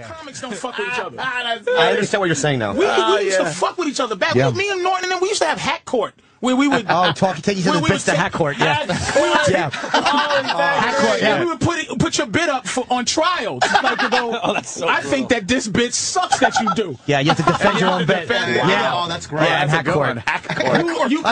Comics don't fuck with each other. I understand what you're saying now. We used to fuck with each other back. Me and Norton, and then we used to have hack court. Where we would take you to the bits to hack court. Hack court. We would put your bit up on trial. Like, I think that this bit sucks that you do. Yeah, you have to defend your own bit. Yeah, that's great. Yeah, that's hack court. I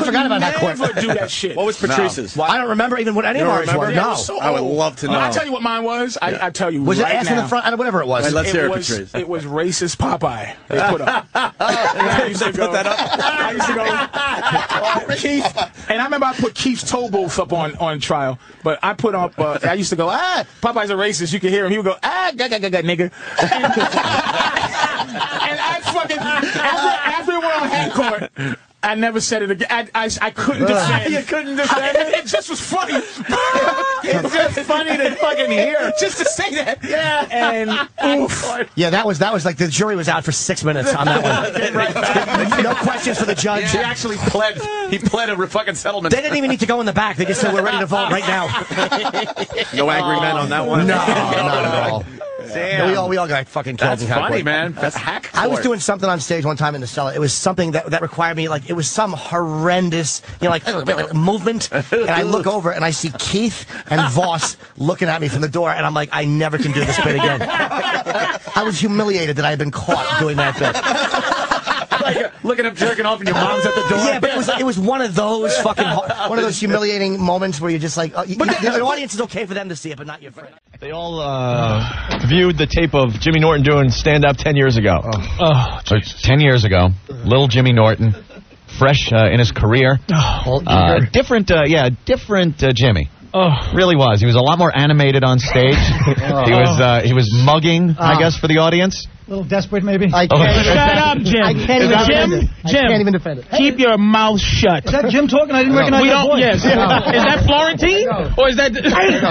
forgot about hack court. Never do that shit. What was Patrice's? I don't remember even what any of ours were. No. I would love to know. I'll tell you what mine was. I tell you. Was it right ass in the front? Whatever it was. Right, let's hear it, Patrice. It was racist Popeye. They put up. I used to put that up. I used to go. Keith. And I remember I put Keith's toe booth up on trial, but I put up, I used to go, Popeye's a racist. You can hear him. He would go, nigga. And I fucking, after it went on hack court, I never said it again. I couldn't defend. You couldn't defend it? It just was funny. It's just funny to fucking hear. Just to say that. Yeah. And oof. Yeah, that was like the jury was out for 6 minutes on that one. No questions for the judge. He actually pled. He pled a fucking settlement. They didn't even need to go in the back. They just said we're ready to vote right now. No angry men on that one. No, not at all. Damn. We all got fucking killed. That's funny, man. That's hack court. I was doing something on stage one time in the Cellar. It was something that required me, like, it was some horrendous, movement. And I look over and I see Keith and Voss looking at me from the door, and I'm like, I never can do this bit again. I was humiliated that I had been caught doing that bit. Like, looking up, jerking off, and your mom's at the door. Yeah, but it was one of those one of those humiliating moments where you're just like, the audience is okay for them to see it, but not your friend. They all viewed the tape of Jimmy Norton doing stand-up 10 years ago. 10 years ago, little Jimmy Norton, fresh in his career. Different Jimmy. Really was. He was a lot more animated on stage. He was mugging, I guess, for the audience. A little desperate, maybe? Shut up, Jim. I can't even defend it. I can't even defend it. Keep your mouth shut. Is that Jim talking? I didn't recognize that voice. Yes. Is that Florentine? Or is that...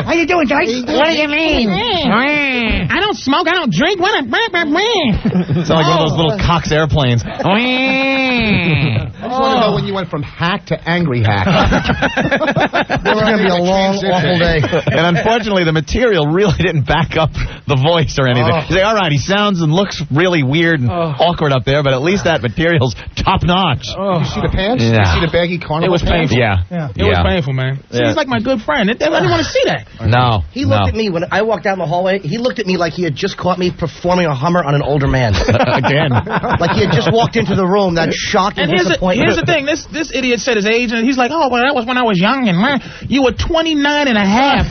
How you doing, guys? What do you mean? I don't smoke. I don't drink. What? It's like one of those little Cox airplanes. I just want to know when you went from hack to angry hack. It's going to be a long, awful day. And unfortunately, the material really didn't back up the voice or anything. You say, all right, he sounds and looks really weird and awkward up there, but at least that material's top-notch. Did you see the pants? Yeah. Did you see the baggy carnival pants? It was painful. Yeah. It was painful, man. See, he's like my good friend. I didn't want to see that. No. He looked at me when I walked down the hallway. He looked at me like he had just caught me performing a Hummer on an older man. Again. Like he had just walked into the room. That shock and disappointment. Here's the thing. This idiot said his age, and he's like, well, that was when I was young, and you were 29 and a half.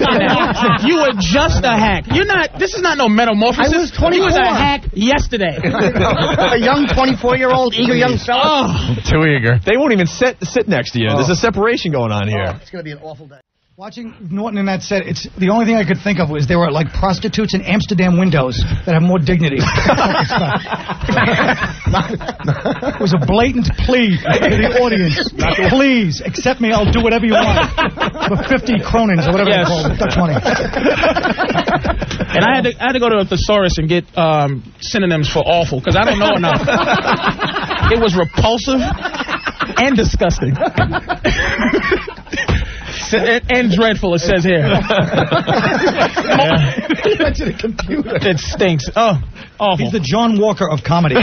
You were just a hack. This is not no metamorphosis. I was 24. You was a hack yesterday. A young 24-year-old eager young fella. Too eager. They won't even sit next to you. There's a separation going on here. It's going to be an awful day. Watching Norton in that set, it's the only thing I could think of was there were like prostitutes in Amsterdam windows that have more dignity. It was a blatant plea to the audience. Please accept me. I'll do whatever you want for 50 kronins or whatever they call it, Dutch money. And I had to go to a thesaurus and get synonyms for awful because I don't know enough. It was repulsive and disgusting. And dreadful, it says here. That's in a computer. It stinks. Oh, awful. He's the John Walker of comedy.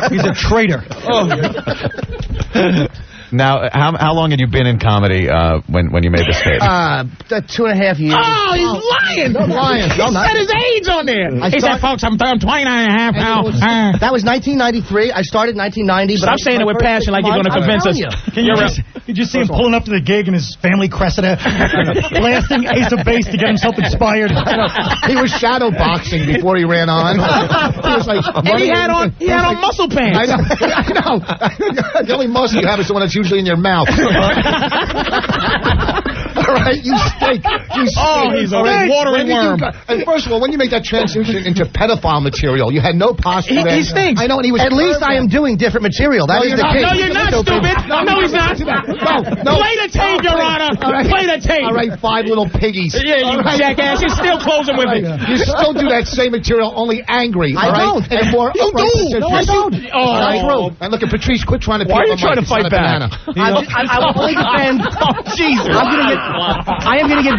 He's a traitor. Now, how long had you been in comedy when you made this tape? 2.5 years. Oh, he's lying. No, lying. He said his age on there. He said, folks, I'm 29 and a half now. That was 1993. I started in 1990. Stop saying it with passion like you're going to convince us. Did you see him pulling up to the gig in his family Cressida, blasting Ace of Base to get himself inspired? He was shadow boxing before he ran on. He was like, and he had on muscle pants. I know. The only muscle you have is the one that's usually in your mouth. All right, you stink. Oh, he's a watery worm. And first of all, when you make that transition into pedophile material, you had no posture. He stinks. I know, and he was. At least I am doing different material. That is the case. No, you're not, stupid. No, he's not. No. Play the tape, Your Honor. Play the tape. All right, 5 little piggies. Yeah, you jackass. You're still closing with me. You still do that same material, only angry. I don't. And more you do. No, I don't. Oh, and look at Patrice. Quit trying to. Why are you trying to fight back? I will only defend. Jesus. I am going to get.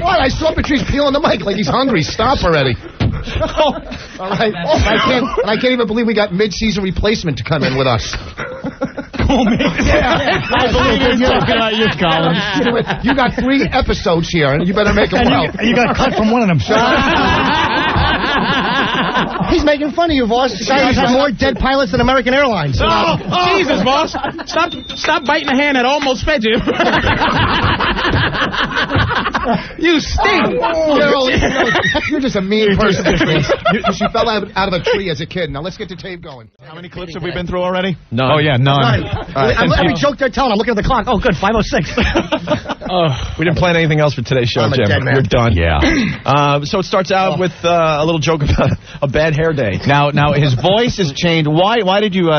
What? I saw Patrice peeling the mic like he's hungry. Stop already. All right. I can't even believe we got mid-season replacement to come in with us. Oh, man. Yeah. I believe you're talking about you, Colin. You got 3 episodes here, and you better make them well. You got cut from one of them. He's making fun of you, Voss. He's had more dead pilots than American Airlines. Jesus, Voss. Stop biting the hand that almost fed you. You stink. You're just a mean person. She fell out of a tree as a kid. Now let's get the tape going. How many clips have we been through already? No. Oh, yeah, none. Every joke they're telling, I'm looking at the clock. Oh, good, 5:06. We didn't plan anything else for today's show, I'm a Jim. dead man. You're done. Yeah. So it starts out with a little joke about a bad hair day. Now his voice has changed. Why did you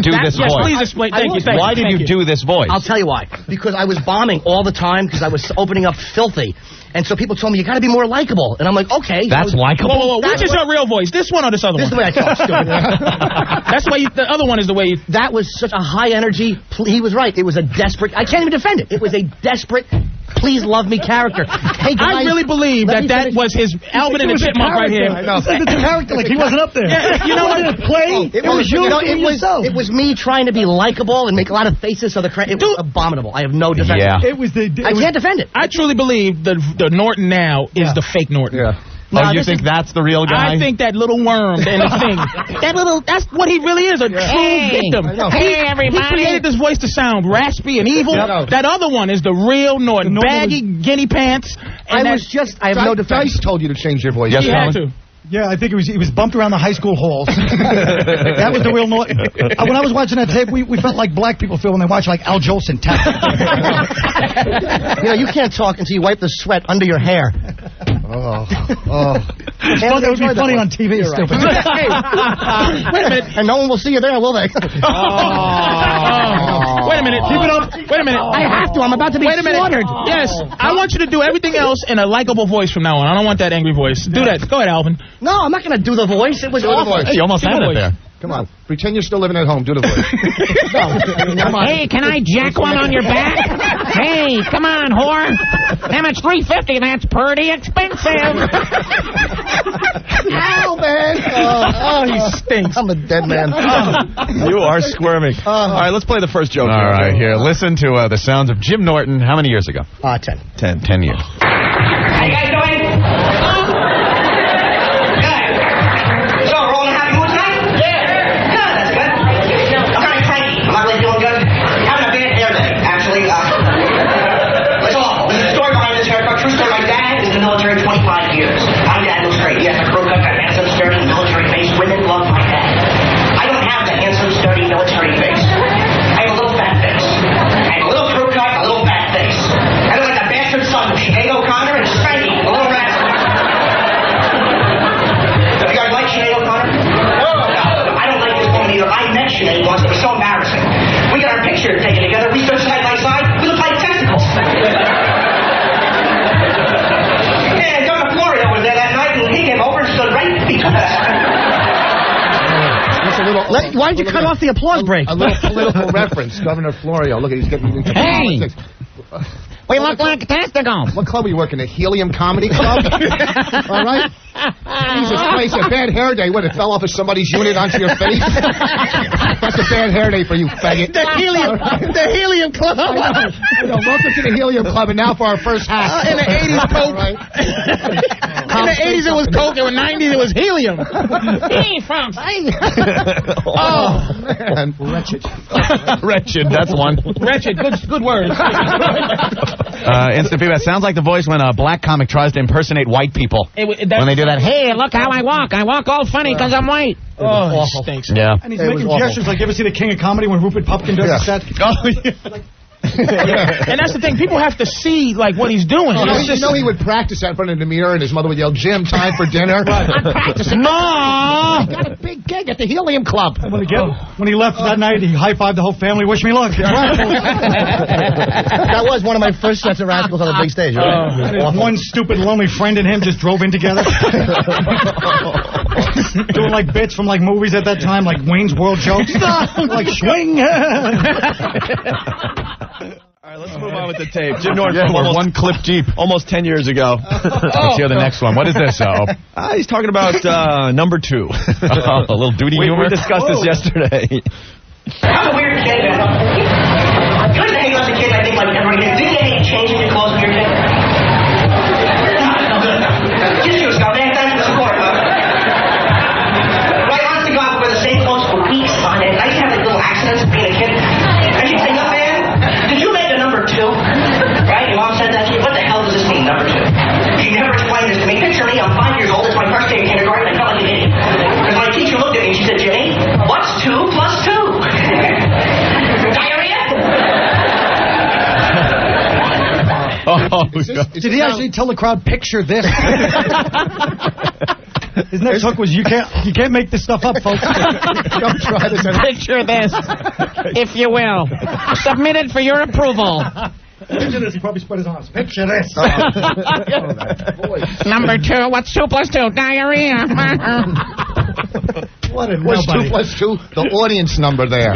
do this voice? Please explain. Thank you. Why did you do this voice? I'll tell you why. Because I was bombing all the time because I was opening up filthy. And so people told me, you got to be more likable. And I'm like, okay. That's likable? Whoa. Which is your real voice? This one or this other one? This is the way I talk, stupid. That's the way the other one is the way you... That was such a high energy. He was right. It was a desperate... I can't even defend it. It was a desperate, please love me character. Hey, guys, I really believe that was his Alvin and the Chipmunk right here. I know. It's a character, like he wasn't up there. Yeah, you know what? Play. It was me trying to be likable and make a lot of faces. So it was abominable. I have no defense. Yeah. I can't defend it. I truly believe the Norton now is the fake Norton. Yeah. No, you think that's the real guy? I think that little worm and the thing. That's what he really is, a true victim. Hey, everybody. He created this voice to sound raspy and evil. That other one is the real Norton. Baggy guinea pants. And I have no defense. Dice told you to change your voice. Yes, he had to. Yeah, I think he was bumped around the high school halls. That was the real Norton. When I was watching that tape, we felt like black people feel when they watch like Al Jolson tap. You can't talk until you wipe the sweat under your hair. It would be funny on TV, stupid. Hey, wait a minute. And no one will see you there, will they? Wait a minute. Keep it up. Wait a minute. I have to. I'm about to be slaughtered. Yes. I want you to do everything else in a likable voice from now on. I don't want that angry voice. Do that. Go ahead, Alvin. No, I'm not going to do the voice. It was awful. Hey, you almost had it there. Come on. Pretend you're still living at home. Do the voice. Hey, can I jack one on your back? Hey, come on, whore. Damn, it's $3.50. That's pretty expensive. Ow, man. He stinks. I'm a dead man. You are squirming. All right, let's play the first joke. All right, here. Listen to the sounds of Jim Norton. How many years ago? 10. 10 years. How you guys doing? Good. So, rolling happy mood tonight? Yeah. Good, that's good. I'm kind of cranky. I'm not really doing good. Having a bad hair day, actually. It's awful. There's a story behind this haircut. True story. My dad was in the military 25 years. My dad looks great. He has a crew cut, got a handsome, sturdy military face. Women love my dad. I don't have the handsome, sturdy military face. I have a little fat face. I have a little crew cut, a little fat face. I look like a bastard son of Sinead O'Connor and Spanky, a little rascal. Do you guys like Sinead O'Connor? No. I don't like this woman either. I met Sinead once. It was so embarrassing. We got our picture taken together. We stood side by side. We looked like testicles. And Governor Florio was there that night, and he came over and stood right between us. Why did you cut off the applause break? A little political reference. Governor Florio. Look at he's getting into politics. We look like testicles. What club are you working at? Helium Comedy Club? All right? Jesus Christ, a bad hair day. What, it fell off of somebody's unit onto your face? That's a bad hair day for you, faggot. The Helium Club. I know. Welcome to the Helium Club, and now for our first hack. In the 80s, Coke. Right. In the 80s, it was Coke. In the 90s, it was helium. Hey, folks. Oh, man. Wretched, that's one. Wretched. Good word. Instant feedback. Sounds like the voice when a black comic tries to impersonate white people. When they do that, Hey, look how I walk. I walk all funny because I'm white. Oh, he stinks. Yeah. And he's making gestures like, you ever see the King of Comedy when Rupert Pupkin does a set? Oh, yeah. And that's the thing. People have to see like what he's doing. You know he would practice that in front of the mirror, and his mother would yell, "Jim, time for dinner." I'm practicing. I got a big gig at the Helium Club. When he left that night, he high-fived the whole family. Wish me luck. That was one of my first sets of rascals on the big stage. One stupid, lonely friend and him just drove in together. Doing like bits from like movies at that time, like Wayne's World jokes. Like swing. All right, Let's move on with the tape. Jim Norton, one clip Jeep. Almost 10 years ago. Let's hear the next one. What is this? He's talking about number 2. A little duty humor. We discussed this yesterday. I'm a weird kid, man. You like to hang out with kids, I think, like everybody did. Did you get any change in your clothes when you were a kid? No, good. Just you, Scott, man. Thanks for the support, huh? Right, honest to God, we wear the same clothes for weeks on end. I used to have like little accidents of being a kid. And she'd say, young man, did you make a number 2? Right? Your mom said that to you. What the hell does this mean, number 2? She never explained this to me. Picture me, I'm 5 years old. It's my first day in kindergarten. I felt like an idiot. Because my teacher looked at me and she said, Jimmy, what's 2 plus 2? Diarrhea? Did he actually tell the crowd, picture this? His next hook was, you can't make this stuff up, folks. Don't try this. Picture this, if you will. Submitted for your approval. Picture this. He probably spread his arms. Picture this. Number 2. What's 2 plus 2? Diarrhea. What a What's nobody. 2 plus 2? The audience number there.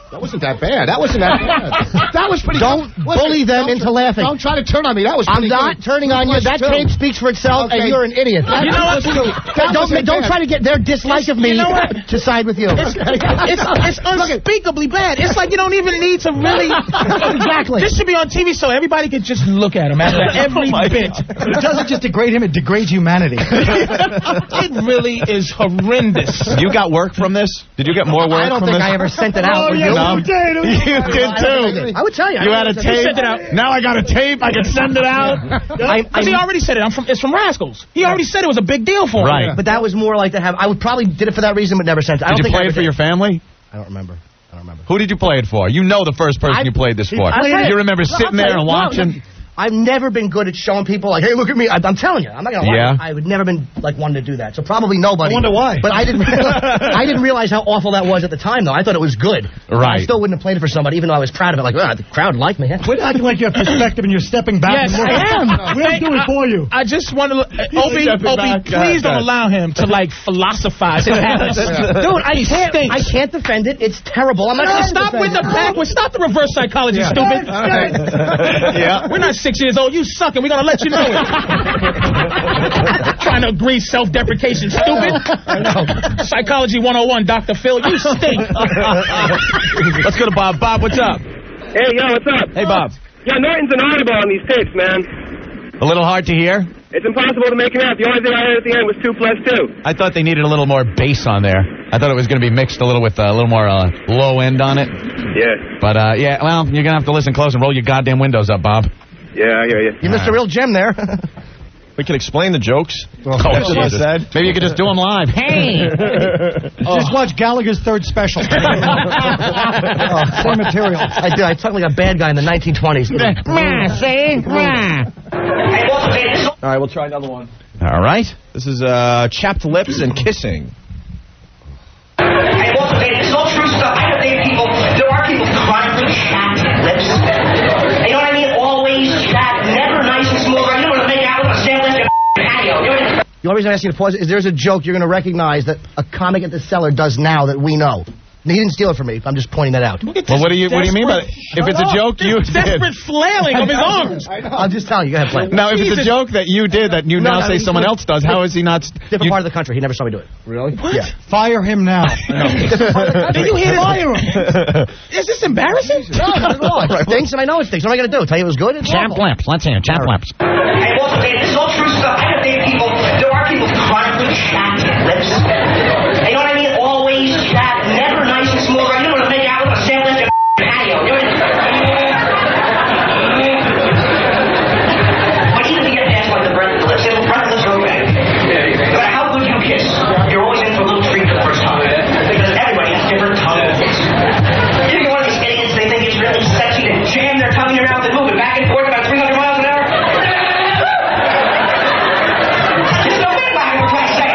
That wasn't that bad. That wasn't that bad. That was pretty Don't bully them into laughing. Don't try to turn on me. That was I'm pretty not good. turning on you. That tape speaks for itself, and you're an idiot. You know what? Don't try to get their dislike of me to side with you. It's unspeakably bad. It's like you don't even need to really. Exactly. This should be on TV so everybody could just look at him after every bit. It doesn't just degrade him, it degrades humanity. It really is horrendous. You got work from this? Did you get more work I don't from think this? I ever sent it out. yeah, you did. You did too. I would tell you. You had a You tape. sent it out. Now I got a tape. I can send it out. He already said it. It's from Rascals. He already said it was a big deal for him. Right. But that was more like to have. I would probably did it for that reason, but never sent it. I Did don't you think play I it ever for did. your family? I don't remember. Who did you play it for? You know the first person you played this for. You remember sitting there and watching? I've never been good at showing people, like, hey, look at me. I'm telling you. I'm not going to lie. Yeah. I would never been, like, one to do that. So probably nobody. I wonder why. But I didn't realize how awful that was at the time, though. I thought it was good. Right. I still wouldn't have played it for somebody, even though I was proud of it. Like, the crowd liked me. Quit acting like you have perspective and you're stepping back. Yes, and looking. I am. We'll do it for you. I just want to. Opie, please don't allow him to like philosophize his habits. Dude, I can't defend it. It's terrible. I'm not going to Stop with the backwards. Stop the reverse psychology, stupid. Yeah. We're not 6 years old. You suck, and we're going to let you know it. Trying to agree self-deprecation, stupid. Psychology 101, Dr. Phil. You stink. Let's go to Bob. Bob, what's up? Hey, yo, what's up? Hey, Bob. Yeah, Norton's an audible on these tapes, man. A little hard to hear? It's impossible to make it out. The only thing I heard at the end was 2 plus 2. I thought they needed a little more bass on there. I thought it was going to be mixed a little with a little more low end on it. Yeah. But, yeah, well, you're going to have to listen close and roll your goddamn windows up, Bob. Yeah, I hear you. You missed a real gem there. We can explain the jokes. Jesus. Maybe you could just do them live. Hey! Just watch Gallagher's third special. Same material. I did. I talked like a bad guy in the 1920s. See? All right, we'll try another one. All right. This is chapped lips and kissing. Hey, Walter, it's all true stuff. I know people, there are people chronically chapped lips. You know what I mean? Always chapped, never nice and smooth. You don't want to make out with a sandwich in a patio. The only reason I ask you to pause is there's a joke you're going to recognize that a comic at the Cellar does now that we know. He didn't steal it from me. I'm just pointing that out. Well, what do you mean by it? If it's a joke you did. Desperate flailing of his arms. I'm just telling you. Go ahead, play. Now, if it's a joke that you did that you now say someone else does, how is he not... Different part of the country. He never saw me do it. Really? What? Yeah. Fire him now. Did you hear Fire him. Is this embarrassing? No, not at all. It stinks, and I know it stinks. What am I going to do? Tell you it was good? It's Chapped awful. lips. Let's hear it. Chapped lips. Hey, Walter, this is all true stuff. I know people, there are people chronically chapped lips. You know what I mean? Always chapped, never nice and smooth. You don't want to make out with a sandwich in a patio. But even to get past like the breath of the lips, the breath of the lips are okay. No matter how good you kiss, you're always in for a little treat for the first time. Because everybody has different tongue kiss. You get one of these idiots, they think it's really sexy to jam their tongue in your mouth and move it back and forth about 300 miles an hour. Just no bit back for Christ's sake.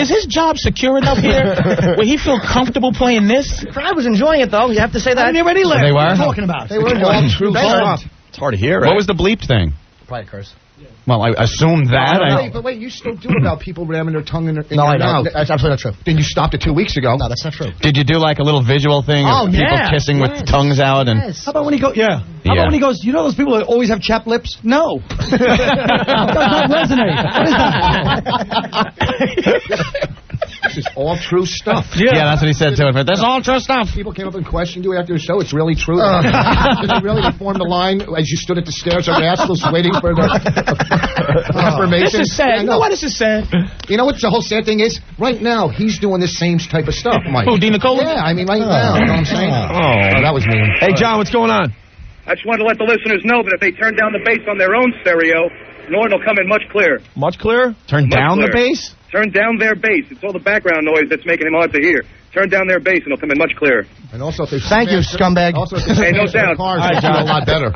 Is his job secure enough here where he feel comfortable playing this? The crowd was enjoying it, though. You have to say that. I mean, they already left. They were? What are you talking about? They were all true stuff. It's hard to hear, right? What was the bleeped thing? Probably a curse. Well, I assumed that. But wait, you still do about people ramming their tongue in their No, I mouth. don't. That's absolutely not true. Then you stopped it 2 weeks ago. No, that's not true. Did you do like a little visual thing of people kissing with tongues out? And How about when he goes? Yeah. How about when he goes? You know those people that always have chapped lips? No. Does not resonate. What is that? This is all true stuff. Yeah, that's what he said to it. But that's all true stuff. People came up and questioned you after the show. It's really true. Did they really form the line as you stood at the stairs of rascals waiting for the confirmation? This is sad. You know why this is sad? You know what the whole sad thing is? Right now, he's doing the same type of stuff, Mike. Who, Dean Nicola? Yeah, I mean, right now. You know what I'm saying? Oh, that was mean. Hey, John, what's going on? I just wanted to let the listeners know that if they turn down the bass on their own stereo, Norton will come in much clearer. Much clearer? Turn Much down the clearer. bass? Turn down their bass. It's all the background noise that's making him hard to hear. Turn down their bass and it'll come in much clearer. And also, if they Thank you, scumbag. Also, if they Hey, no smash their doubt. cars, All right, it'll John. be a lot better.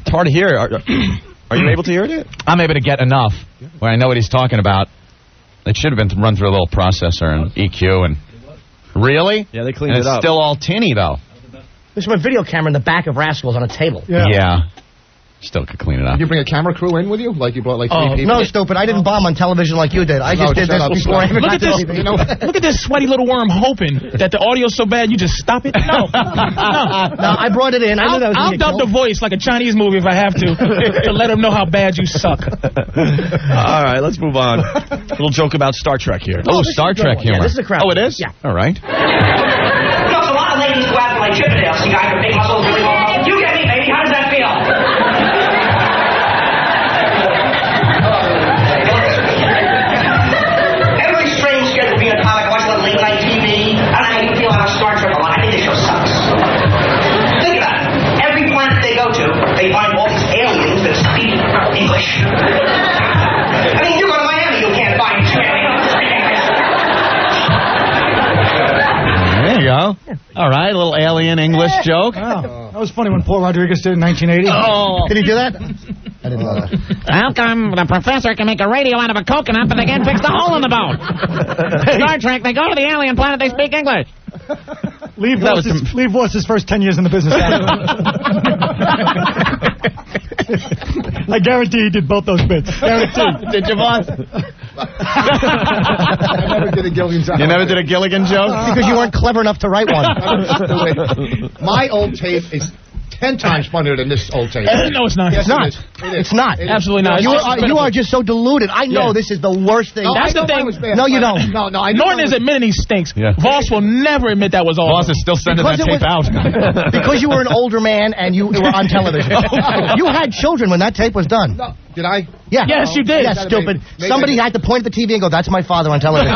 It's hard to hear. Are you able to hear it? I'm able to get enough where I know what he's talking about. It should have been run through a little processor and EQ and... Really? Yeah, they cleaned And it it's up. still all tinny, though. There's my video camera in the back of Rascals on a table. Yeah. Still could clean it up. Did you bring a camera crew in with you? Like you brought like 3 people? No, stupid. I didn't bomb on television like you did. I just did shut this up, before I even Look got at to this. TV. You know, Look at this sweaty little worm hoping that the audio's so bad you just stop it. No. No, I brought it in. I knew that was I'll going to dub the voice like a Chinese movie if I have to let them know how bad you suck. All right, let's move on. A little joke about Star Trek here. Oh, Star Trek humor. Yeah, this is a crowd. Oh, it is? Yeah. All right. You know, a lot of ladies go out and like Chippendale, see guys with big muscles, really long muscles. You get me, baby. How does that feel? Every strange schedule being a comic, watch a little late night TV. I don't know how you feel about Star Trek a lot. I think this show sucks. Think about it. Every planet they go to, they find all these aliens that speak English. I mean, you go to Miami, you can't find two aliens that speak English. There you go. All right, a little alien English joke. Wow. That was funny when Paul Rodriguez did it in 1980. Oh. Did he do that? I didn't know that. How come the professor can make a radio out of a coconut, but they can't fix the hole in the bone? Star Trek, they go to the alien planet, they speak English. Leave Voss's first 10 years in the business. I guarantee he did both those bits. Guarantee. Did you, boss? I never did a Gilligan's Island. You never did a Gilligan joke? Because you weren't clever enough to write one. My old tape is 10 times funnier than this old tape. No, it's not. Yes, It's not. it is. It's not. Absolutely not. You are just so deluded. I know this is the worst thing. No, That's I the know thing. mine was bad. No, you don't. No, I know Norton mine is was- admitting he stinks. Yeah. Voss will never admit that was all. Boss is still sending that Because it tape out. Because you were an older man and you were on television. You had children when that tape was done. No, did I? Yeah. Yes, you did. Yeah, stupid. Maybe Somebody I had to point at the TV and go, "That's my father on television."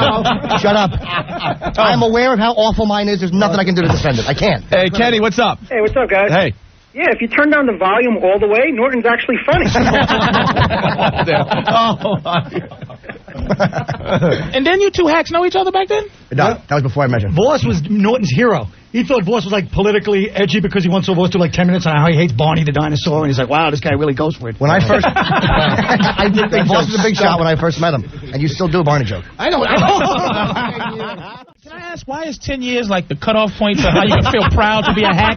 Shut up. I'm aware of how awful mine is. There's nothing I can do to defend it. I can't. Hey, Kenny, what's up? Hey, what's up, guys? Hey. Yeah, if you turn down the volume all the way, Norton's actually funny. And then you two hacks know each other back then? No, that was before I met you. Voss was Norton's hero. He thought Voss was like politically edgy because he once saw Voss do like 10 minutes on how he hates Barney the dinosaur, and he's like, wow, this guy really goes for it. When I first, I did think Voss was a big shot when I first met him, and you still do a Barney joke. I know. Can I ask, why is 10 years like the cutoff point for how you can feel proud to be a hack?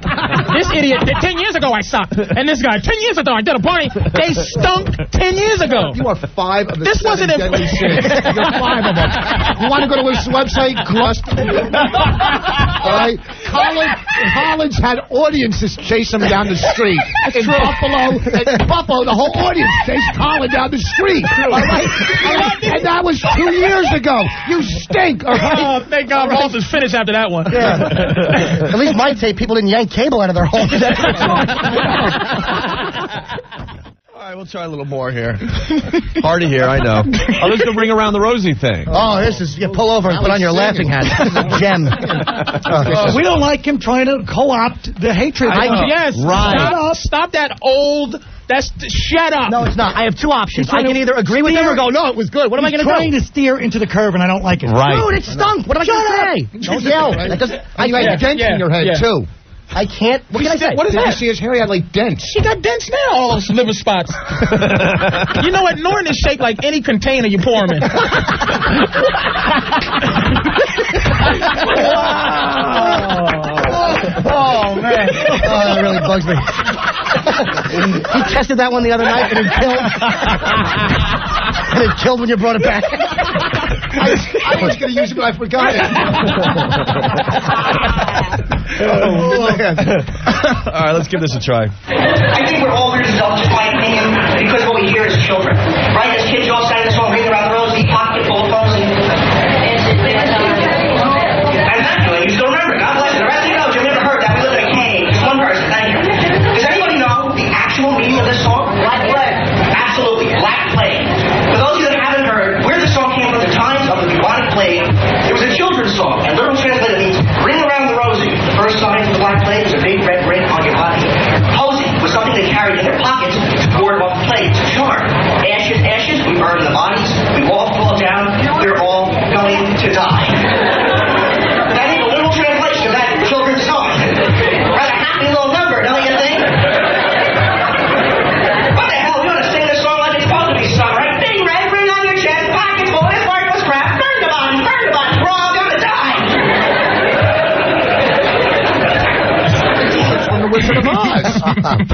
This idiot, 10 years ago I sucked. And this guy, 10 years ago I did a party. They stunk 10 years ago. You are 5 of the This 7 wasn't a- deadly sins. You're 5 of them. You want to go to his website, Crust? All right? Collins had audiences chase him down the street. In Buffalo, the whole audience chased Colin down the street. All right? And that was 2 years ago. You stink, all right? Oh, thank God Voss is finished after that one. Yeah. At least my tape, people didn't yank cable out of their homes. All right, we'll try a little more here. Hard to hear, I know. Oh, this is the ring around the rosy thing. Oh, this is, you pull over and put on your laughing hat. This is a gem. We don't like him trying to co-opt the hatred. Yes. Right. Stop that old. Shut up. No, it's not. I have 2 options. I can either agree with them or go, no, it was good. What am I going to do? Trying to steer into the curve, and I don't like it. Right. Dude, it stunk. What am I going to say? Don't yell. That doesn't, And you had dents in your head, too. I can't. What can I say? What is Did that? you see his hair? He had like dents. She got dents now, all those liver spots. You know what? Norton is shaped like any container you pour him in. Oh, man. Oh, that really bugs me. He tested that one the other night, and it killed. And it killed when you brought it back. I was going to use it, but I forgot it. All right, let's give this a try. I think we're all weird as hell just by opinion because what we hear as children. Right? As kids, you all sang the song Ring Around the Rosie, pocket full of phones. And thank you, you still remember. God bless you. The rest of you know, you never heard that. We live in a cave. Just one person. Thank you. Does anybody know the actual meaning of this song? Black Plague. Absolutely. Black Plague. For those of you that haven't heard, where this song came from, the times of the bubonic plague, it was a children's song. And literal translated means Ring Around the Rosie. The first sign of the Black Plague was a big red ring on your body. Posy was something they carried in their pockets to ward off the plague. It's a charm. Ashes, ashes, we burn in the bodies. We all fall down. We're all going to die. That ain't a literal translation of that children's song. Rather happy little number, don't you think? What the hell? We ought to sing this song like it's supposed to be sung, right? Big red ring on your chest, pockets full of this worthless crap. Burn the bodies, we're all going to die. From the Wizard of Oz.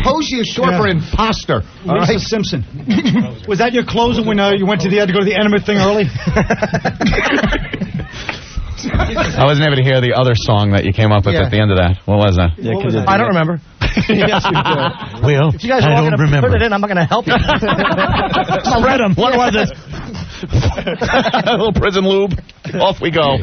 Posey is short for imposter. All Lisa right. Simpson. Was that your closer when you went to had to go to the enema thing early? I wasn't able to hear the other song that you came up with at the end of that. What was that? I don't remember. Well, If you guys are all going to put it in, I'm not going to help you. Spread them. What was it? A little prison lube. Off we go.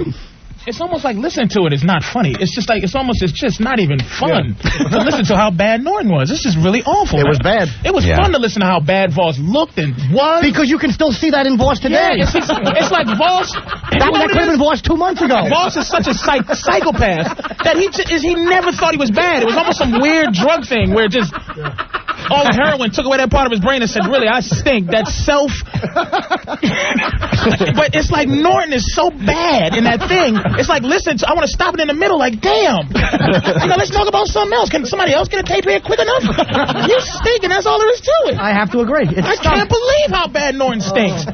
It's almost like listening to it is not funny. It's just like it's just not even fun to listen to how bad Norton was. This is really awful. It was bad. It was fun to listen to how bad Voss looked and was. Because you can still see that in Voss today. Yeah, it's like Voss. That could have been Voss 2 months ago. Voss is such a psychopath that he never thought he was bad. It was almost some weird drug thing where just all the heroin took away that part of his brain and said, really, I stink. That's self. But it's like Norton is so bad in that thing. It's like, listen, I want to stop it in the middle like, damn. Let's talk about something else. Can somebody else get a tape here quick enough? You stink, and that's all there is to it. I have to agree. I can't believe how bad Norton stinks.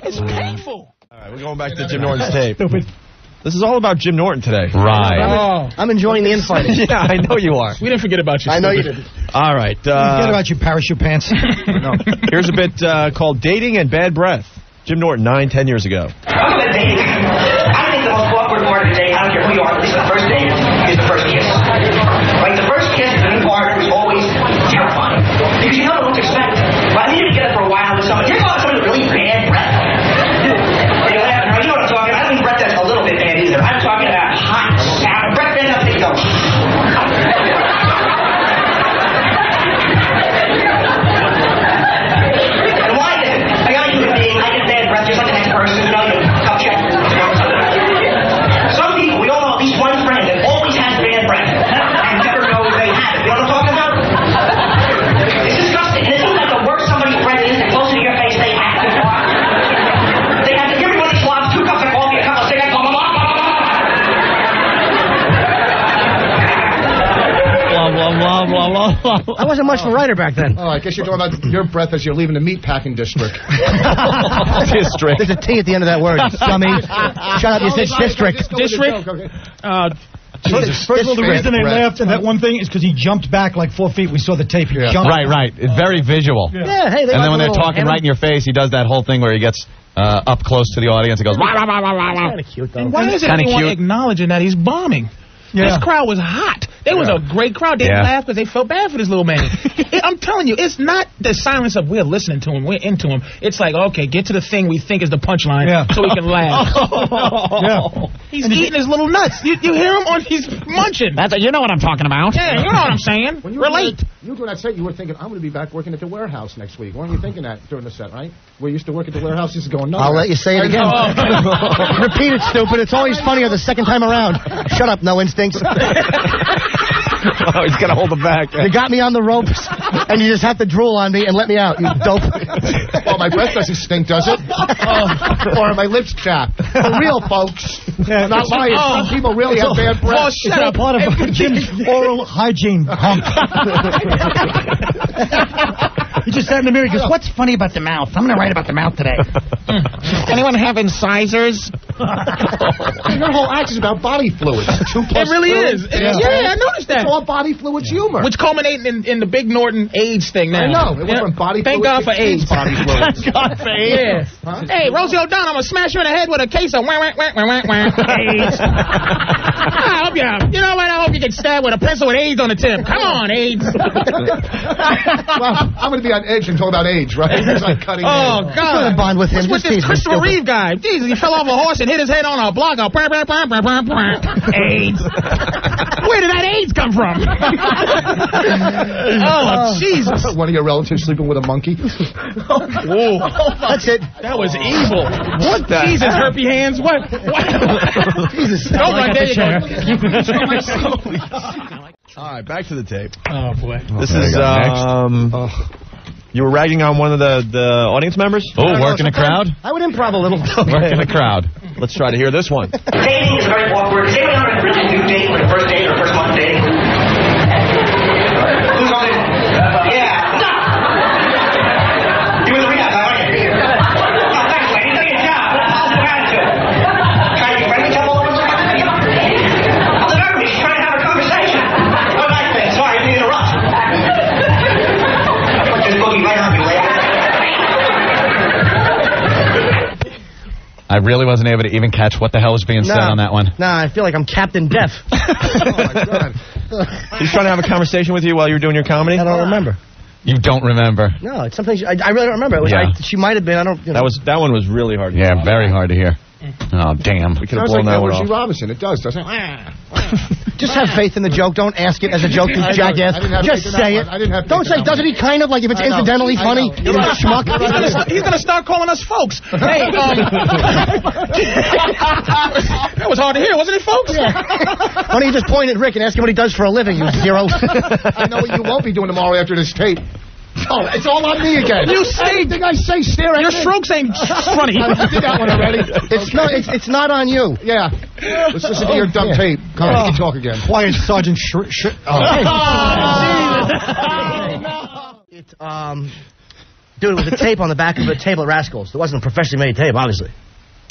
It's painful. All right, we're going back to Jim Norton's tape. This is all about Jim Norton today. Right. I'm enjoying the infighting. Yeah, I know you are. We didn't forget about you. I know you didn't. All right. Forget about your parachute pants. No. Here's a bit called Dating and Bad Breath. Jim Norton, 9-10 years ago. I think the most awkward part of the day, I don't care who you are, at least the first date, is the first kiss. Like, the first kiss of the new partner is always terrifying. Because you don't know what to expect. But I needed to get up for a while with someone. You're talking about someone with really bad breath. You know what I'm talking about? I don't mean breath that's a little bit bad either. I'm talking about hot, sour breath bad enough that you go. And why is it? I got you with me. I get bad breath just like the next person. You know, you cup check. Some people, we all know at least one friend that always has bad breath and never knows they have it. You know what I'm talking about? It's disgusting. And it seems like the worse somebody's breath is, the closer to your face they have to walk. They have to give everybody slops, 2 cups of coffee, a couple of cigarettes, blah, blah, blah, blah, blah. I wasn't much of a writer back then. Oh, I guess you're talking about your breath as you're leaving the meatpacking district. District. There's a T at the end of that word, dummy. Shut up, you said district. District? First of all, the reason they laughed at that one thing is because he jumped back like 4 feet. We saw the tape. He jumped. Right. It's very visual. Yeah, hey, And then when they're talking right in your face, he does that whole thing where he gets up close to the audience and goes, wah, wah, wah, wah, wah. Kind of cute, though. And why isn't anyone acknowledging that he's bombing? This crowd was hot. They was a great crowd. They laughed because they felt bad for this little man. I'm telling you, it's not the silence of we're listening to him, we're into him. It's like, okay, get to the thing we think is the punchline so we can laugh. He's eating his little nuts. You hear him he's munching. You know what I'm talking about. Yeah, you know what I'm saying. When you Relate. You were doing that set, you were thinking, I'm going to be back working at the warehouse next week. Weren't you thinking that during the set, right? We used to work at the warehouse. This is going nowhere. I'll let you say it again. Repeat it, stupid. It's always funnier the second time around. Shut up, no instincts. Oh, he's got to hold him back. You got me on the ropes, and you just have to drool on me and let me out, you dope. Well, my breath doesn't stink, does it? Or my lips chapped. For real, folks. I'm not lying. Some people really have bad breath. Oh, shut up. Part of Jim's oral hygiene. He just sat in the mirror. He goes, "What's funny about the mouth? I'm going to write about the mouth today." Anyone have incisors? Your whole act is about body fluids. 2 plus It really 2. is. Yeah, I noticed that. It's all body fluids humor. Which culminating in the big Norton AIDS thing now. I know. It went from body Thank fluids God for to AIDS. body fluids. Thank God for AIDS. Yeah. Huh? Hey, Rosie O'Donnell, I'm going to smash you in the head with a case of AIDS. I hope you know what? I hope you get stabbed with a pencil with AIDS on the tip. Come on, AIDS. Well, I'm going to be on edge and talk about AIDS, right? It's like cutting Oh, edge. God. I'm bond with him. What's with this Christopher Reeve guy? Jesus, he fell off a horse and hit his head on a block. AIDS. Where did that AIDS come from? Oh, Jesus. One of your relatives sleeping with a monkey? Whoa. That's it. That was evil. What the Jesus, hell? herpy hands. What? Jesus. Don't run there. You go. All right, back to the tape. Oh, boy. This is, you were ragging on one of the audience members? Oh, working a crowd? I would improv a little. Working a crowd. Let's try to hear this one. Dating is very awkward. Does anyone ever really do date, like a first date or first month dating? Who's on it? Yeah. You were the rehab guy, aren't you? Oh, thanks, lady. Do your job. Positive attitude. Trying to be friendly, tell all of us? The nerve of me. She's trying to have a conversation. What night thing? Sorry to interrupt. Put this boogie right on me, lady. I really wasn't able to even catch what the hell was being said on that one. Nah, I feel like I'm Captain Deaf. Oh, my God. He's trying to have a conversation with you while you were doing your comedy? I don't remember. You don't remember? No, it's something I really don't remember. It was, Yeah. she might have been. I don't. You know. That one was really hard to Yeah, hear. very hard to hear. Oh, damn. We could have Sounds blown like that one Rosie off. Robinson. It does, doesn't it? Just have faith in the joke. Don't ask it as a joke, you I know. jackass. I didn't have Just faith in say that it. one. I didn't have faith Don't in say, that doesn't one. he kind of, like if it's I know. incidentally I funny? know. You schmuck. He's gonna start calling us folks. Hey, that was hard to hear, wasn't it, folks? Why don't you just point at Rick and ask him what he does for a living, you zero? I know what you won't be doing tomorrow after this tape. Oh, it's all on me again. You stink. Everything I say, stare at Your me. strokes ain't funny. I did that one already. It's not on you. Yeah. Let's listen to your dumb tape. Come on, we can talk again. Quiet, Sergeant. Dude, it was a tape on the back of a table at Rascals. It wasn't a professionally made tape, obviously.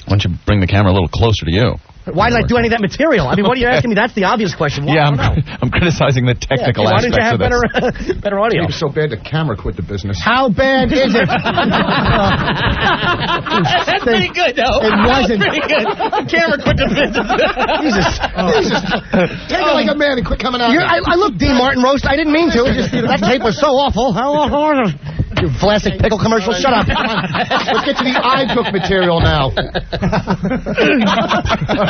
Why don't you bring the camera a little closer to you? Why did I do any of that material? I mean, what are you asking me? That's the obvious question. Why? Yeah, I don't know. I'm criticizing the technical Why didn't you aspects have of this. better audio? It was so bad the camera quit the business. How bad is it? That's pretty good, though. It wasn't. That's pretty good. The camera quit the business. Jesus. Take it like a man and quit coming out. I looked Dean Martin roast. I didn't mean to. It just, that tape was so awful. You plastic pickle commercial. Shut up. Let's get to the iBook material now.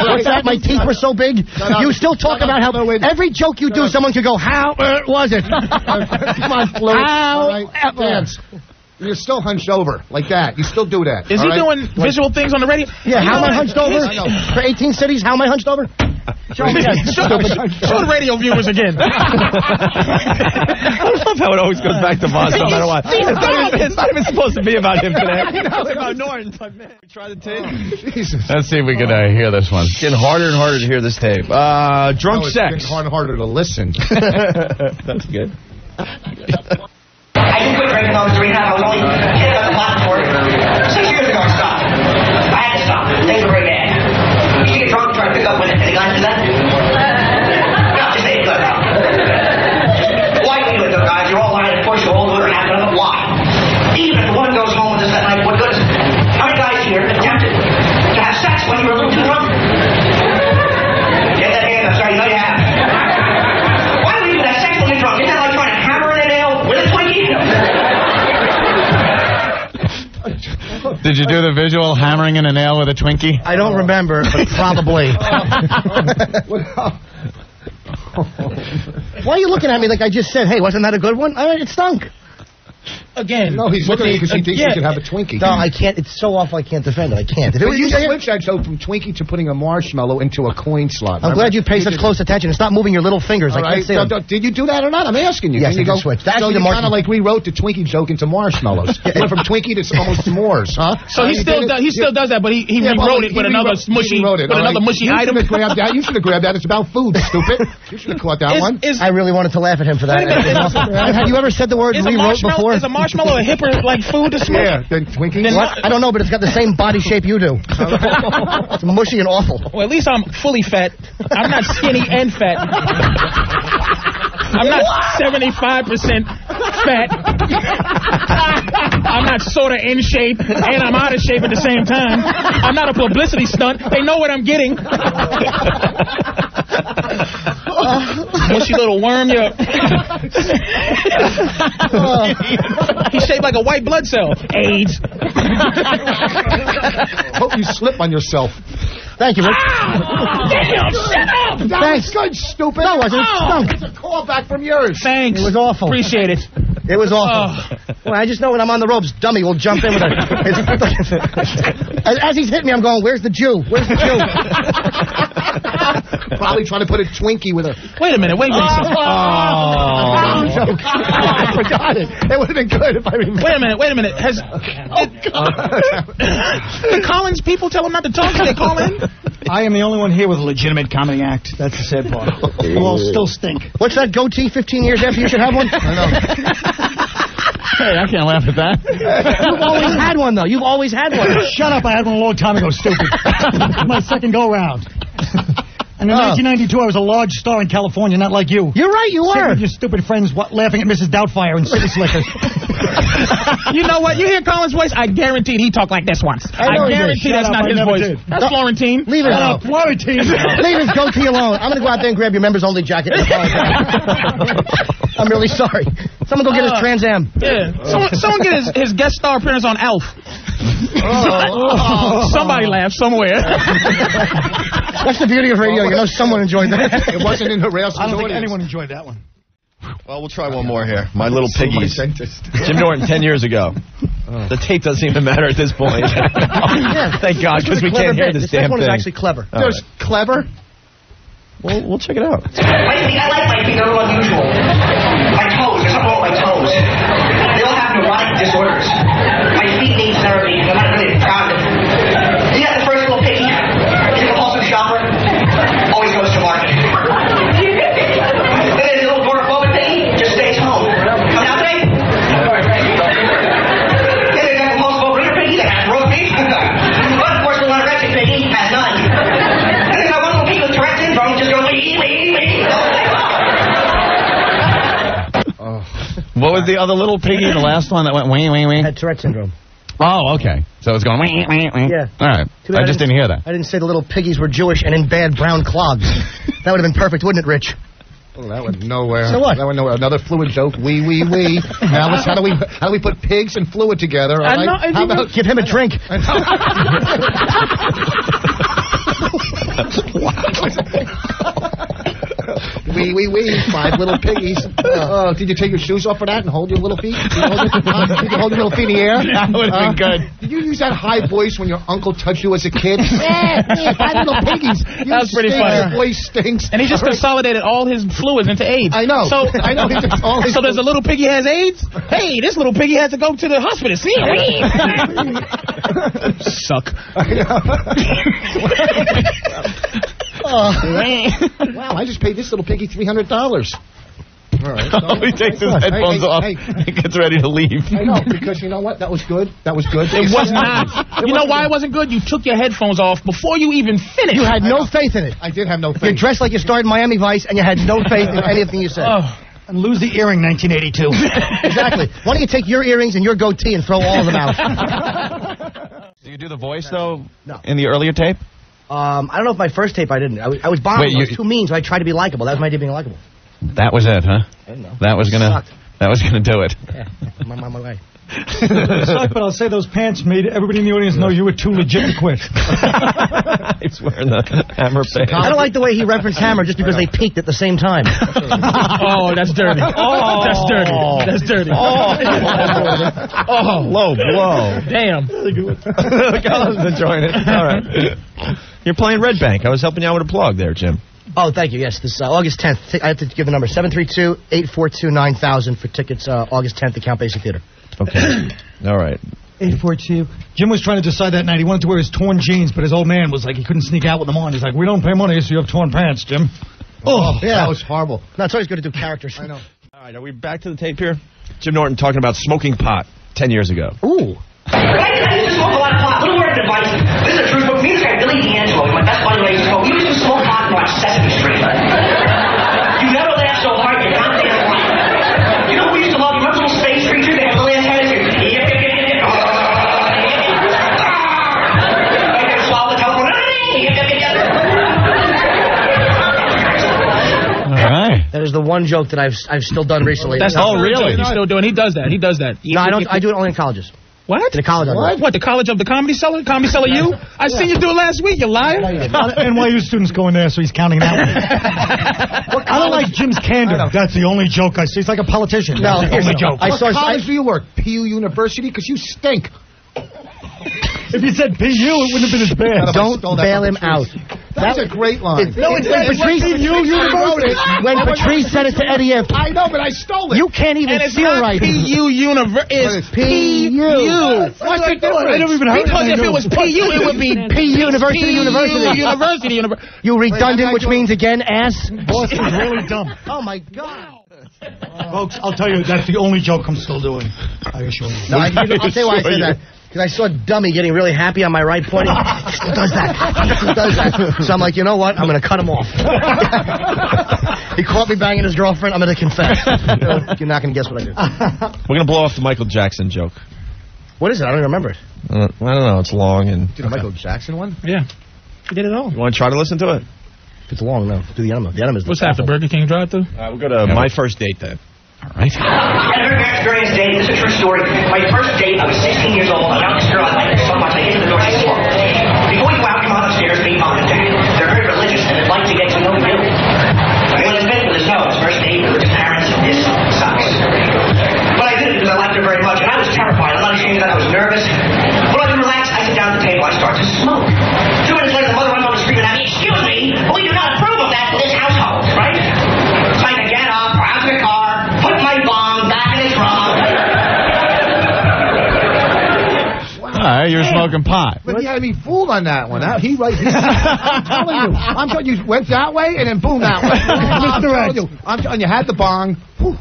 What's that? My teeth were so big. You still talk about how every joke you do, someone could go, how was it? Come on, Flo. All right, dance. You're still hunched over like that. You still do that. Is he doing visual things on the radio? Yeah, how am I hunched over? For 18 cities, how am I hunched over? Show the radio viewers again. I love how it always goes back to Voss no matter what. It's not even supposed to be about him today. It's about Norton. But man, try the tape. Jesus. Let's see if we can hear this one. It's getting harder and harder to hear this tape. Drunk It's sex. getting harder to listen. That's good. I didn't quit drinking on the rehab. I was only kidding about the pot for it. 6 years ago, I stopped. I had to stop. Things were very bad. You should get drunk and try to pick up women. Any guys do that? No, just ain't good. Why do you do it, though, guys? You're all lying to push. You're all doing it or half of it. Why? Even if the woman goes home with us that night, what good is it? How many guys here attempted to have sex when you were a little too drunk? Get that hand up. Sorry, you know you have. Why do you even have sex when you're drunk? Isn't that like trying to hammer in a nail with a Twinkie? Did you do the visual hammering in a nail with a Twinkie? I don't remember, but probably. Why are you looking at me like I just said, hey, wasn't that a good one? It stunk. again. No, he's looking at you because he thinks you should have a Twinkie. No, I can't. It's so awful I can't defend it. I can't. But you switch that joke from Twinkie to putting a marshmallow into a coin slot. I'm glad you pay such close attention. It's not moving your little fingers. I can't see them. Did you do that or not? I'm asking you. Yes, you I did switch. So you kind of like rewrote the Twinkie joke into marshmallows. Went from Twinkie to almost s'mores, huh? So he still does that, but he rewrote it with another mushy item. You should have grabbed that. It's about food, stupid. You should have caught that one. I really wanted to laugh at him for that. Have you ever said the word rewrote before? Is a marshmallow a hipper like food to smoke? Yeah, then Twinkie. What? I don't know, but it's got the same body shape you do. It's mushy and awful. Well, at least I'm fully fat. I'm not skinny and fat. I'm not 75% fat. I'm not sort of in shape, and I'm out of shape at the same time. I'm not a publicity stunt. They know what I'm getting. Mushy little worm, He's shaped like a white blood cell. AIDS. Hope you slip on yourself. Thank you, Rick. Damn, shut up! Thanks. Good, stupid. No, it wasn't. It's a callback from yours. Thanks. It was awful. Appreciate it. It was awful. Well, I just know when I'm on the ropes, dummy will jump in with it. As he's hitting me, I'm going, where's the Jew? Where's the Jew? Probably trying to put a Twinkie with her. Wait a minute. I forgot it. It would have been good if I remember. Wait a minute. Did Collins people tell him not to talk? Did they call in? I am the only one here with a legitimate comedy act. That's the sad part. You all still stink. What's that goatee 15 years after you should have one? I know. Hey, I can't laugh at that. You've always had one, though. You've always had one. Shut up. I had one a long time ago, stupid. My second go-round. And in 1992, I was a large star in California, not like you. You're right, you were. With your stupid friends laughing at Mrs. Doubtfire and City Slickers. You know what? You hear Collins' voice? I guaranteed he talked like this once. I guarantee that's not his voice. Did. That's Florentine. Leave it alone. Florentine. Leave his goatee alone. I'm going to go out there and grab your members-only jacket. I'm really sorry. Someone go get his Trans Am. Yeah. Someone get his guest star appearance on Alf. Somebody laughed somewhere. That's the beauty of radio. You know someone enjoyed that. It wasn't in the rails. I don't think anyone enjoyed that one. Well, we'll try one more here. My Little Piggies. Jim Norton, 10 years ago. The tape doesn't even matter at this point. Thank God, because we can't hear this damn thing. This one is actually clever. Just clever? We'll check it out. I like my feet. They're a little unusual. My toes. There's something wrong with my toes. They all have neurotic disorders. My feet need therapy. I'm not really proud of it. You got the first little piggy. He's a compulsive shopper. Always goes to market. Then there's a little agoraphobic piggy. Just stays home. Come out today? Then there's that compulsive overeater piggy that has roast beef. But of course, the anorexic piggy has none. And then there's that one little piggy with Tourette syndrome. Just goes wee. What was the other little piggy, the last one that went wee, wee, wee? Had Tourette syndrome. Oh, okay. So it was going wee, wee, wee. Yeah. All right. I just didn't hear that. I didn't say the little piggies were Jewish and in bad brown clogs. That would have been perfect, wouldn't it, Rich? Oh, that went nowhere. So what? That went nowhere. Another fluid joke. Wee. Now let's how do we put pigs and fluid together? All right? How about give him a drink? Wee. 5 little piggies. Did you take your shoes off for that and hold your little feet? Did you hold your little feet in the air? That would have been good. Did you use that high voice when your uncle touched you as a kid? 5 little piggies. That was pretty funny. Your voice stinks. And he just consolidated all his fluids into AIDS. I know. So So there's a little piggy has AIDS? Hey, this little piggy has to go to the hospital. See? Suck. Wow, I just paid this little piggy $300. All right. So he takes his headphones off and gets ready to leave. I know, because you know what? That was good. That was good. It was not. You know why it wasn't good? You took your headphones off before you even finished. You had no faith in it. I did have no faith. You dressed like you starred in Miami Vice, and you had no faith in anything you said. And lose the earring, 1982. Exactly. Why don't you take your earrings and your goatee and throw all of them out? Do you do the voice, though, no. in the earlier tape? I don't know if my first tape I didn't. I was bombing. I was too mean, so I tried to be likable. That was my idea of being likable. That was it, huh? I don't know. That was going to That was going to do it. Yeah, I'm on my way. But I'll say those pants made everybody in the audience know you were too legit to quit. He's wearing the Hammer pants. I don't like the way he referenced Hammer just because they peaked at the same time. Oh, that's dirty. Oh, that's dirty. That's dirty. Oh, low blow. Damn. Colin's enjoying it. All right. You're playing Red Bank. I was helping you out with a plug there, Jim. Oh, thank you. Yes, this August 10th. I have to give the number 732-842-9000 for tickets. August 10th at Count Basie Theater. Okay. All right. 842. Jim was trying to decide that night. He wanted to wear his torn jeans, but his old man was like, he couldn't sneak out with them on. He's like, we don't pay money, so you have torn pants, Jim. Oh, yeah. That was horrible. No, it's always good to do characters. I know. All right, are we back to the tape here? Jim Norton talking about smoking pot 10 years ago. Ooh. I used to smoke a lot of pot. Little word of advice. This is a true book. Me and this guy, Billy D'Angelo, my best buddy, used to smoke. We used to smoke pot and watch Sesame Street. You never laugh so hard, you're not damn right. You know who we used to love? You remember little space creature? They have little antennas here. I can swallow the telephone. All right. That is the one joke that I've still done recently. That's Oh, really? He's still doing. He does that. He does that. No, I don't. I do it only in colleges. What? In the college. What? The college of the Comedy Cellar? Comedy Cellar you? I seen you do it last week, you liar. NYU students going there, so he's counting that one. I don't like Jim's candor. That's the only joke I see. It's like a politician. No, That's the only joke. What college do you work? PU University? Because you stink. If you said PU, it wouldn't have been as bad. Don't bail him out. That's a great line. No, it's when Patrice. When Patrice said it to Eddie F. I know, but I stole it. You can't even feel right. PU University. It's PU. What's the difference? I never even heard Because if it was PU, it would be PU University. University. You redundant, which means again, ass. Boss is really dumb. Oh my God. Folks, I'll tell you, that's the only joke I'm still doing. I assure you. No, I'll tell you why I said that. Because I saw Dummy getting really happy on my right point. He still does that. He still does that. So I'm like, you know what? I'm going to cut him off. He caught me banging his girlfriend. I'm going to confess. You're not going to guess what I did. We're going to blow off the Michael Jackson joke. What is it? I don't even remember it. I don't know. It's long. And Did a Michael Jackson one? Yeah. He did it all. You want to try to listen to it? If it's long, no. Do the enema. The enema is What's after Burger King drive-thru? We'll go to My First Date then. All right. I had a very experienced date. This is a true story. My first date, I was 16 years old. I got this girl. I liked her so much. I get to the door. She said, before you go out, come on upstairs, meet mom and dad. They're very religious, and they'd like to get to know you. Everyone has been with us knows. First date, religious parents, this sucks. But I did it because I liked her very much, and I was terrified. I'm not ashamed of that. I was nervous. When I was relaxed, I sit down at the table. I start to smoke. 2 minutes later, the mother runs on the screen at me. Excuse me, we do not approve of that in this household, right? So I had to get up, go out to the car, put my bong back in the trunk. All right, you're smoking pot. But he had me fooled on that one. I'm telling you, you went that way and then boom, that way. I'm telling you, had the bong. Whew.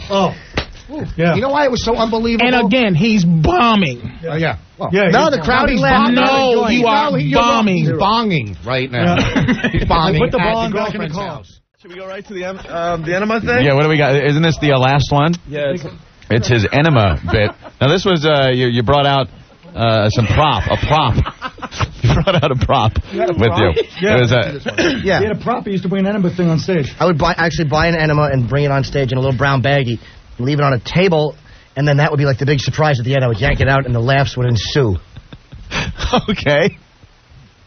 Oh. Yeah. You know why it was so unbelievable? And again, he's bombing. Yeah. Well, Yeah, no, the crowd is laughing. No, you are bombing. He's bonging right now. He's bonging. Put the at bong the back in the girlfriend's car. house. Should we go right to the enema thing? Yeah, what do we got? Isn't this the last one? Yeah. It's his enema bit. Now, this was, you brought out a prop. You brought out a prop with you. Yeah. It was Yeah. He had a prop. He used to bring an enema thing on stage. I would actually buy an enema and bring it on stage in a little brown baggie, leave it on a table, and then that would be like the big surprise at the end. I would yank it out, and the laughs would ensue. Okay.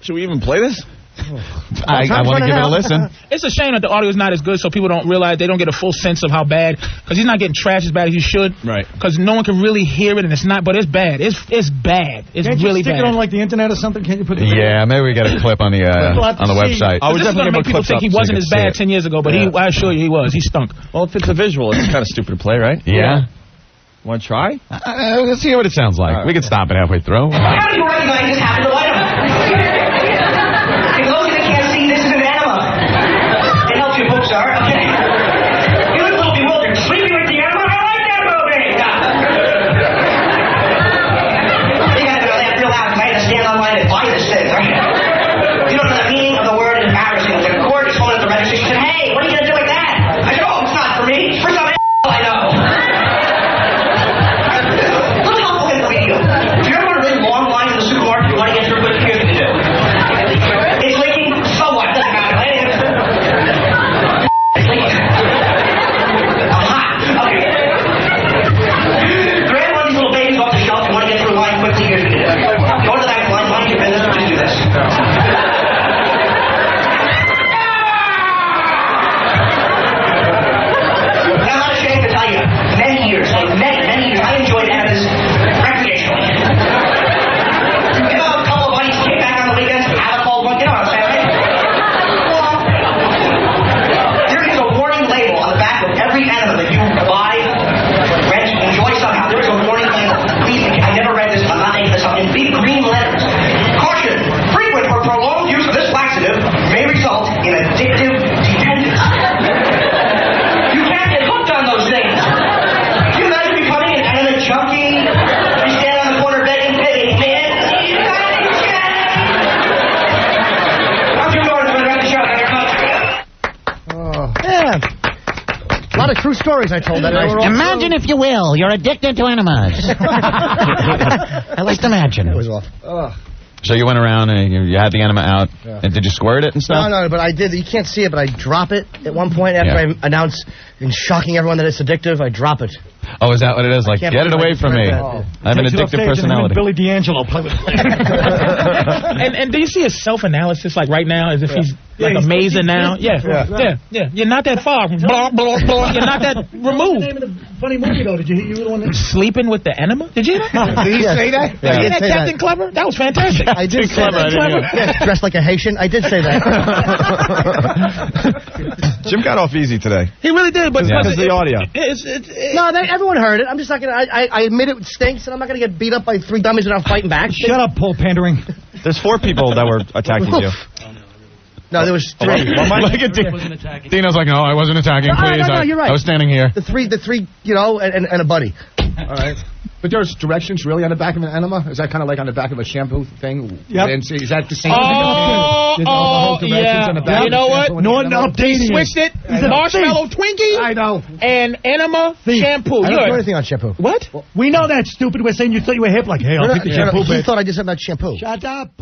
Should we even play this? I want to give it a listen. It's a shame that the audio is not as good, so people don't realize, they don't get a full sense of how bad, because he's not getting trashed as bad as he should. Right. Because no one can really hear it, and it's not, but it's bad. It's bad. It's Can't really you stick bad. it on like the internet or something? Can't you put it? Yeah, maybe we got a clip on the website. I was This is going to make people think he wasn't as bad 10 years ago, but I assure you he was. He stunk. Well, if it's a visual, it's kind of stupid to play, right? Yeah. Want to try? Let's see what it sounds like. We can stop it halfway through. How do you recognize this happened to light 'em? For those of you that can't see, this is an enema. It helps your books, sir. Okay. You look a little bewildered. Sleeping with the enema? I like that movie. You gotta go laugh real loud because I had to stand online and buy this thing. You don't know the meaning of the word embarrassing. The court is holding at the register. She said, hey, what are you gonna do with that? I said, oh, it's not for me. It's for some I know. Look how fucking video. If you ever want to really long lines in the supermarket, you want to get true stories I told. Imagine, if you will, you're addicted to enemas. At least imagine. It was off. So you went around and you had the enema out, and did you squirt it and stuff? No, but I did. You can't see it, but I drop it at one point after I announce, in shocking everyone that it's addictive, I drop it. Oh, is that what it is? Like, get it away from me. I have an addictive personality. Billy D'Angelo play with And do you see his self-analysis, like right now, as if he's like amazing now? Yeah. You're not that far. Blah, blah, blah. You're not that removed. What's the name of the funny movie, though? Did you hear the one that... Sleeping with the enema? Did you hear that? Did he say that? Did you hear that, Captain Clever? That was fantastic. I did say that. Yeah, dressed like a Haitian. I did say that. Jim got off easy today. He really did, but because of the audio. No, everyone heard it. I'm just not gonna. I admit it stinks, and I'm not gonna get beat up by 3 dummies without fighting back. Shut up, Paul Pandering. There's 4 people that were attacking you. No, there was 3. Dino's like, no, I wasn't attacking. Please, no, you're right. I was standing here. The three, and a buddy. All right. But there's directions really on the back of an enema? Is that kind of like on the back of a shampoo thing? Yep. Is that the same thing? Yeah. You know what? Norton updating. He switched it. Marshmallow Twinkie. I know. And enema shampoo. I don't know anything on shampoo. What? We know that's stupid. We're saying you thought you were hip. Like, hey, I'll take the shampoo. He thought I just said about shampoo. Shut up.